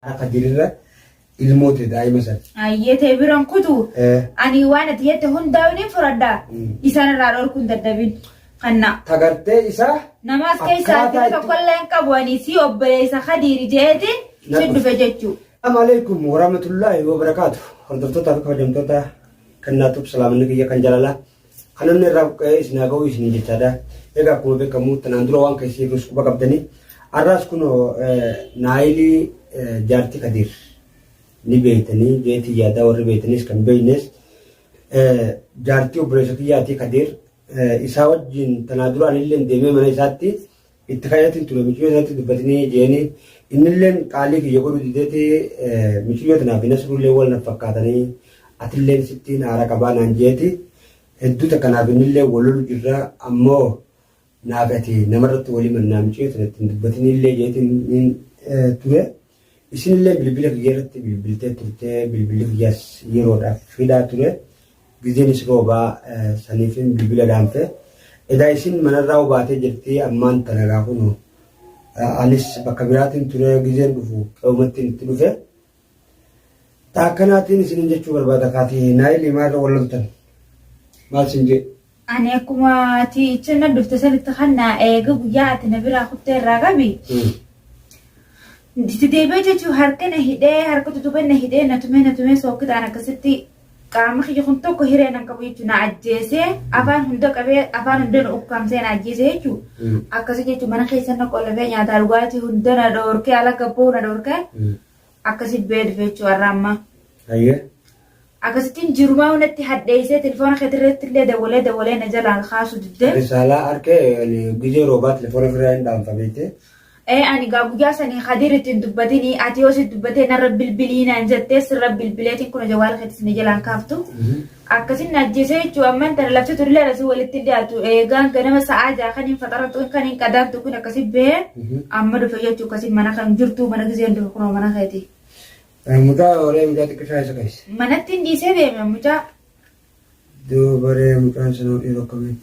قديرة الموت دائما سن. أيته بيران كتو. أني وانا تيجي هون داوني فردا. إسان رارور كنت دبين. خنا. تقرتي إسا. نماز كيسا تقول لين كبواني سي أبلي إسا خديري جهتي. شد فجتشو. السلام عليكم ورحمة الله وبركاته. حضرتك تابع جمتوتا كنا توب سلام نيجي كان جلالا. خلنا نراب كيس ناقوي سنيجي تدا. إذا كم بكمو تناندرو وان كيسي رسكو بكبدني. الراس كنو نايلي جارتي كدير. نبيتني جيتي جادا وربيتني سكن بينس جارتي وبرشتي جاتي كدير إساوات جن تنادرو عن اللين دمي من إساتي اتخاذات انتو مشيو ذاتي دبتني جيني إن اللين قالي كي يقولوا ديتي مشيو تنابي نسرو ليوال نفقاتني أتلين ستين عرا كبان جيتي هدو تكنابي نلي ولولو جرا أمو نافتي نمرت ولي من نامشيو تنبتني اللي جيتي من توه إسن اللي بالبلغ جيرت بالبلتة ترتة بالبلغ ياس يرودا فيدا توه جزين سروبا سنيفين بالبلغ دامته إذا إسن من الراو باتة جرتي أمان تناغافونو أليس بكبيراتين توه جزين بفو أومتين تلوفه تاكناتين إسن جتشو بربادا كاتي نايل ما رولنتن ما سنجي أنا كما تي تنا دفتسن التخنا جوجات نبرا خبتة راغبي تديبي جو هركنا هيدا هركو تتوبنا هيدا نتومي سوكت أنا كستي كام خي يكون توكو هيرنا كبي تنا عجزة أفان هندك أبي أفان هندن أوكام زين عجزة جو أكاسي جو منا خي سنة كل بين يا دارغاتي هندن دورك على كبور دورك أكاسي بيد فيتشو الرامة أيه أكاسي جرما ونتي حديثة تلفون خطرت اللي دولة نزل على خاص جدا رسالة أركي يعني بيجي روبات تلفون فرين دام فبيته أنا قابوجا سني خديرة الدبتيني أتيوس الدبتين رب البلين أنجتس رب البلاتين كنا جوال خدس نجلان كافتو أكاسين نجسي شو أمان ترى لفتو ترلا رسول التدياتو كان كنا مساعة جاكني فترة كان كدار تكون أكاسي به أما دفعت شو كاسي منا كان جرتو منا كزين دكتور منا خدي متى ولا متى تكشف سكايس منا تنديسه به متى دو بري متى سنو إيرو كمين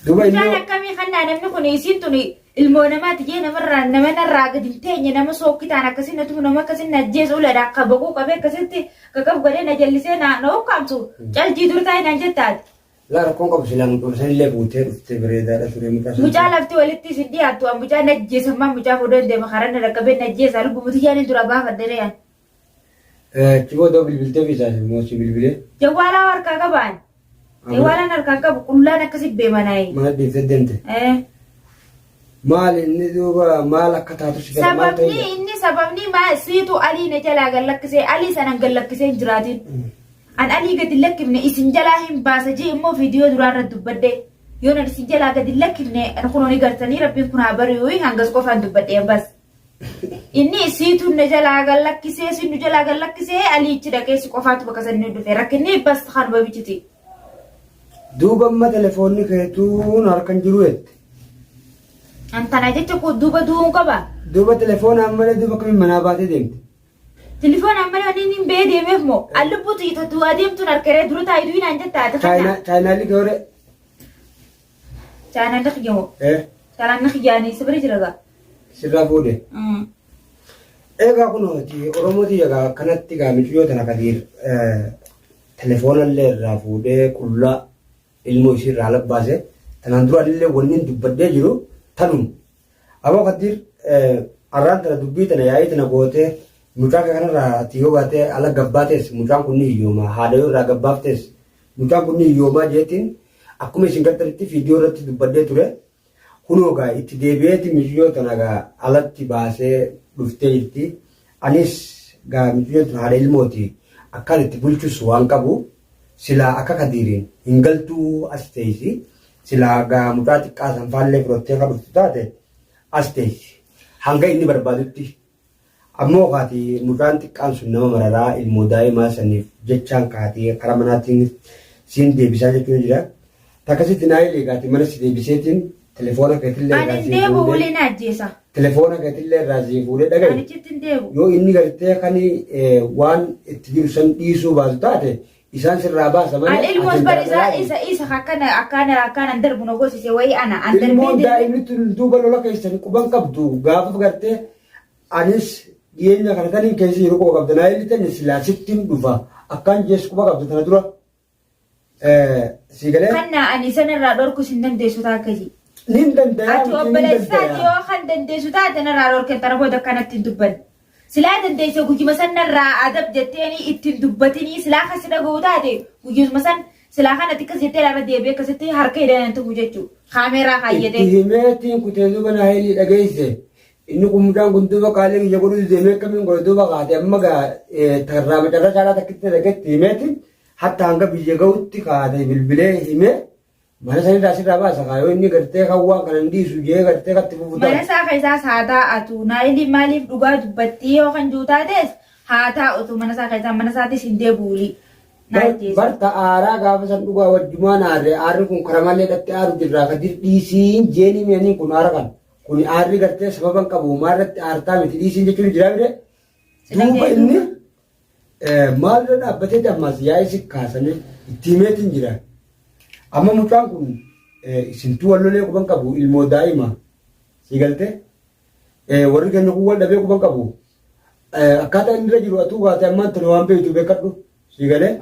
دو بينو متى كمين خلنا نمنو كنيسين توني المونمات جينا مرة نمنا راقد تاني نما سوكي تانا كسينا تمنا ما كسينا جيز ولا راقا بقو كبير كسيتي ككب قرينا جلسينا نو كامسو جال جيدور تاين نجتاد لا ركون قبل سلام قبل سنة اللي بوتة تبري دارة سوري مكاسر مجالفتي ولتي سدي أتوا مجال نجيز ما مجال فودن دم خارنا ركبين نجيز على بمتيجان درابا فدريان كيفو دو بالبلتة في ساس موسي بالبلة جوالا وركا كبان جوالا نركا كب كلنا كسب بمناي ما بيفدنت مال إني دوبا مالك كتاتو شكل سببني ما سيتو علي نجلا قال لك سي علي سنة قال لك سي جراتين أن علي قد لك من إسنجلاهم باسجي مو فيديو درار الدبدة يوم الإسنجلا قد لك من نكونوا نقرتني ربي كنا بريوي هنگس كوفان دبدة بس إني سيتو نجلا قال لك سي نجلا قال لك سي علي تدا كيس كوفات بكسر ندفع لكني بس خان ببيجتي دوبا ما تلفوني كيتون هركن جروت أنت نجيت تقول دوبا كبا دوبا تلفون عمله دوبا كم مناباتي ديمت تلفون عمله أني بيدي مفهمه اللبوتي تدوا ديم تنركره درو تايدوين أنت تاتا China li gore China نخجمه China نخجاني سبري جرا sirra fuudhe egaa kun hoti oromooti egaa kanatti gaamichuu tana kadir telefoona illee irraa fuudhee qullaa ilmoo ishii irraa labbaase tanaan dura illee wanni dubbadee jiru tanum aboo kadir arraan tana dubbii tana yaa'ii tana gootee mucaa kanarraa tiyoo baatee ala gabbaatees mucaan kunni hiyyooma haadha yoo irraa gabbaaftees mucaan kunni hiyyoomaa jeetiin akkuma isin gattaritti fiidiyoo irratti dubbadee ture kunoogaa itti deebi'eeti miyyoo tanagaa alatti baasee dhuftee jirti anis gaa miyyoo tana haadha ilmooti akkaan itti bulchus waan qabu silaa akka kadiiriin hin galtuu as teessi silaa gaa mucaa xiqqaa sanfaallee firottee kan dhuftu taate as teessi hanga inni barbaadutti ammoo kaati mucaan xiqqaan sun nama mararaa ilmoo daa'imaa saniif jechaan kaatee karaa manaatiin siin deebisaa jechuun jira takkasitti naayil eegaati mana si deebiseetiin telefoona keetillee irraa si fuudhee telefoona keetillee irraa si fuudhee dhagaye yoo inni gartee kan waan itti jiru san dhiisuu baasu taate isaan sirraa baasa malee ilmoos barisaa isa akkana darbu na goosise wayii ana ilmoo daa'imni duuba lola keessan quban qabdu gaafa gartee anis dhiyeenya kana kan hin keessi yeroo qabdanaa illee ta'e silaa sittiin dhufa akkaan jees quba qabdu tana dura siigalee. Kanna ani sanarraa dhorku sin dandeessu taakkaji. Nin danda'a. Ati obboleessaati yoo kan dandeessu taate narraa dhorke tara booda akkanatti hin dubbanne. Silaa dandeesse guyyuma sanarraa adab jetteeni ittiin dubbatinii silaa kasi dhaga'u taate guyyuma san silaa kanatti akkas jettee lafa deebi'ee akkasitti harka hidhan tufu jechuudha. Kaameeraa kaayyatee. Itti himeetiin kutee duuba naa hili dhageesse. Inni kumudaan kun duuba qaalee biyya godhu deemee akkamiin godhe duuba qaate amma tarraa macarra caalaa takkitti dhageetti himeetiin hatta hanga biyya ga'utti kaate bilbilee himee mana sanirraa asirraa baasa kaayoo inni gartee hawwaa kanan dhiisu jee gartee katti fufutaa. Mana isaa keessaa haa taa'atu naayilii maaliif dhugaa dubbattii yoo kan jiru taates haa taa'utu mana isaa keessaa mana isaatis hin deebuuli. Barta aaraa gaafa san dhugaa wajjumaan aarri kun karamallee dhatti aaru jirraa ka dhiisiin jeenii mi'anii kun aara kan. Kun aarri gartee sababan qabu maalirratti aartaa miti dhiisiin jechuun jira mire. Duuba inni maalirra dhaabbatee dammas yaa'ii si kaasanii itti himeetiin jira. Amma mucaan kun isintuu wallolee quban qabu ilmoo daa'ima si galte warri keenya kun wal dhabee quban qabu akkaataa inni irra jiru atuu baatee ammaan tana waan beektu beekadhu si galee.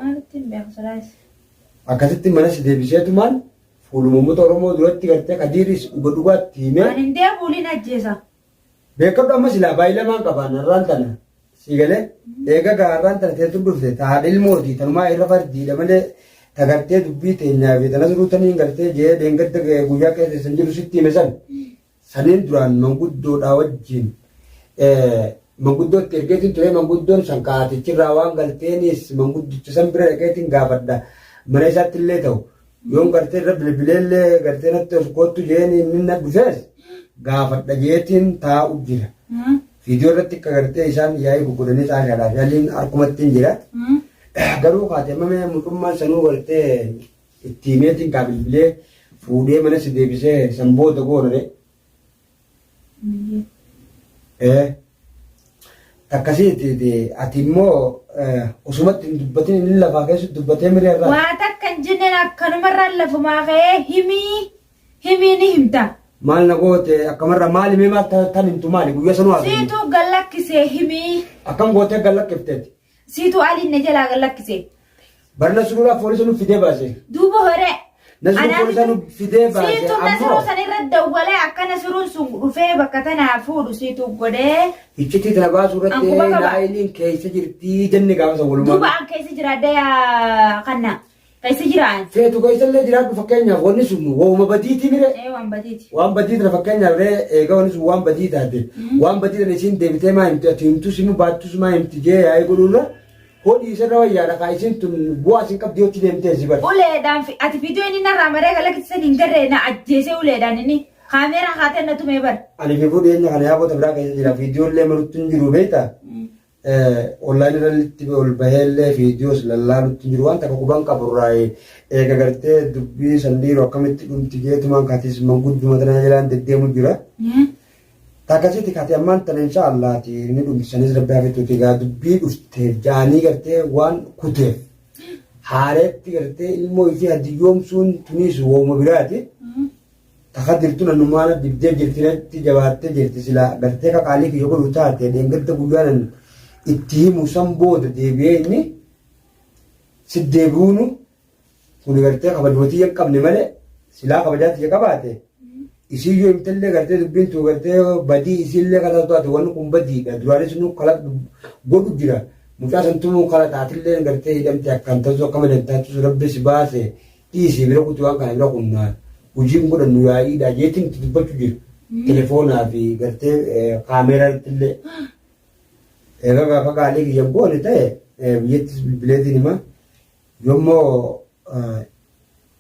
Akkasitti mana si deebiseetumaan fuulummoota Oromoo duratti gartee kadiiris dhugaatti himee. Waan hin deebuuliin ajjeesa. Beekadhu amma silaa baay'ee lamaan qabaan har'aan tana si galee eega gaarraan tana teessu dhufte taadha ilmooti tanumaa irra fardiidha malee tagartee dubbii teenyaa fi tanas ruutanii gartee jee deengadda guyyaa keessan jiru sitti hime saniin duraan manguddoodhaa wajjin manguddootti ergeetiin ture manguddoon san kaatichirraa waan galteenis manguddicha san bira dhaqeetiin gaafadha mana isaatti illee ta'u yoon gartee irra bilbileellee gartee natti ol koottu jeen inni na dhufees gaafadha jeetiin taa'u jira. Viidiyoo irratti akka gartee isaan yaa'ii gurguranii xaashaadhaaf yaaliin harkumattiin jira. Garuu kaatemame mutummaan sanuu gartee itti himeetiin kaa bilbilee fuudhee mana si deebisee sanboota goonare. Akkasiiti ati immoo osumatti hin dubbatin inni lafaa keessatti dubbatee miree irraa. Waa takka hin jenneen akkanumarraan lafumaa ka'ee himii ni himta. Maal na goote akkamarra maal himee maal tan himtu maali guyyaa sanuu haasa'e. Siituu gallakkisee himii. Akkam gootee gallakkifteeti. Siituu aliin na jalaa gallakkisee. Barna suruudhaaf foolisa nuuf fidee baase. Duuba horee. Nasiru foolisa nuuf fidee baase. Siituu Nasiru sanirra dawwalee akka Nasiruun sun dhufee bakka tanaa fuudhu siituu godhee. Iccitii tana baasuu irratti naayiliin keessa jirtii jenne gaafa san walumaa. Duuba an keessa jiraadhee kanna. Keessa jiraan. Feetu keessa illee jiraadhu fakkeenyaaf wanni sun wooma badiitii mire. Waan badiiti. Waan badiitana fakkeenyaaf egaa wanni sun waan badii taate. Waan badiitana isiin deebitee maa himti ati himtus himu baattus maa himti jee yaa'ee godhuurra. Hodhi isarra wayyaadha kaa isiin tun bu'aa isin qabdi yotti deemtee si bara. Uleedhaan ati viidiyoo inni narraa maree galakkisisan hin garree na ajjeesee uleedhaan inni kaameeraa kaatee na tumee bara. Ani fi fuudheenya kana yaabota biraa keessa jira viidiyoo illee marutti hin jiru beektaa. Online irratti ol baheellee viidiyoos lallaalutti jiru waan takka quban qaburraa eega gartee dubbii sandiiroo akkamitti dhumti jeetumaan kaatis mangudduma tanaa jalaan deddeemu jira. Takkasitti kaatee ammaan tana insha Allaati inni dhumtisanis rabbi hafetuuti egaa dubbii dhufteef jaanii gartee waan kuteef haareetti gartee ilmoo isii haddiyyoomsuun tunis wooma biraati. Takka dirtu nannumaana dibdee jirtinatti jabaattee jirti silaa gartee kaqaalii kiyya godhu taate deengadda guyyaanan itti himu san booda deebi'ee inni si deebi'uunu kun gartee kabajootii hin qabne malee silaa kabajaatti qabaate isiyyoo himtallee gartee dubbiin tu gartee badii isiillee kala taate wanni kun badiidha duraanis nu kala godhu jira mucaa santuu kala taatillee gartee hidhamte akkan tasu akka madantaatu rabbi si baase dhiisii bira kutu waan kana bira kunnaan hojiin godhannu yaa'iidha jeetiin dubbachuu jiru telefoonaa fi gartee kaameeraattillee. Egaa gaafa gaalii kiyya goone ta'e biyyattis bilbileetiin hima yommuu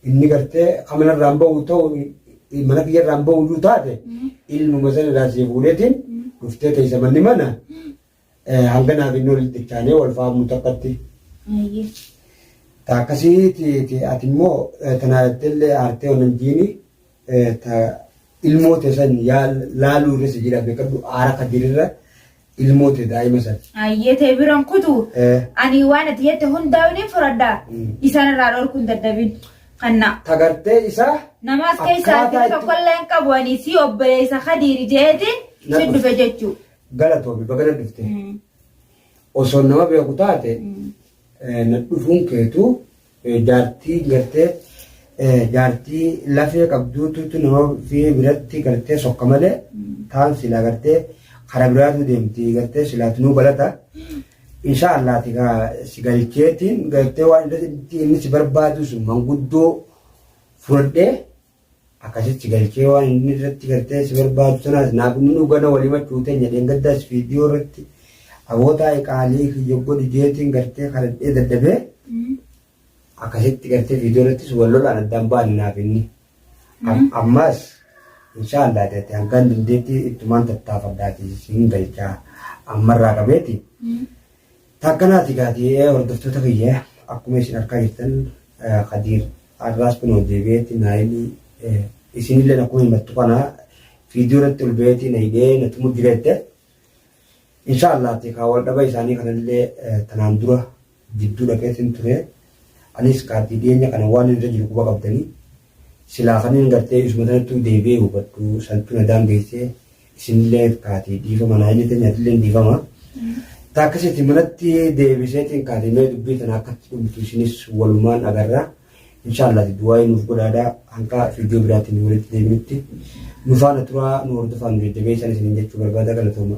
inni gartee kamanarraan bahu ta'u mana kiyyarraan bahu taate ilmuma sanarraa si fuudheetiin dhuftee teessa manni mana hanga naaf inni walitti chaanee wal faamuu takkatti. Akkasiiti ati immoo tanaatillee aartee onan jiini ilmoo teessan laaluu irra si jira beekadhu aara kadirirra. Ilmoote daa'ima san. Ayyete biran kutu. Ani waan ati jette hundaa'uun fudhadhaa. Isaan irraa dhorkuun dadhabin. Kanna. Tagartee isaa. Namaas keessaa tokkollee hin qabu ani si obboleessa Khadiiri jeetiin si dhufe jechuudha. galatoomi bagana dhufte osoo nama beeku taate na dhufuun keetu jaartii gartee jaartii lafee qabduutu nama fi biratti gartee sokka malee taan silaa gartee kara biraatu deemti gartee silaatinuu balata inshallah tika sigalcheetiin gartee waan inni si barbaadu sun manguddoo fudhadhee akkasitti galchee waan inni irratti gartee si barbaadu sanaas naaf nu gana walii machuutee jedheen gaddaas viidiyoo irratti aboota qaalii kiyya godhi jeetiin gartee kadhadhee daddabee akkasitti gartee viidiyoo irrattis wal lolaan addaan baane naaf inni ammas inshallah gartee hangaan dandeetti ittumaan tattaafadhaati siin galchaa ammarraa qabeeti takkanaati gaatii hordoftoota kiyya akkuma isin harkaa jirtan Khadiir arraas kun deebi'eetti naayilii isinillee akkuma himattu kana viidiyoo irratti ol beetii na hidhee na tumu jireette inshallah tika wal dhaba isaanii kanallee tanaan dura jidduu dhaqeetiin ture anis kaartii dhiyeenya kana waan irra jiru quba qabdanii silaa kaniin gartee isuma sanattuu deebi'ee hubadhu santu na daangeessee isinillee kaatii dhiifama naayilii teenyaatillee dhiifama taakkasitti manatti deebiseetiin kaatimee dubbii tana akkatti dhumtu isinis walumaan agarra inshallah du'aa nuuf godhaadhaa hanqa viidiyoo biraatiin walitti deebinutti nufaana turaa nu hordofaa nu deddeebiisan isin jechuu barbaada galatooma.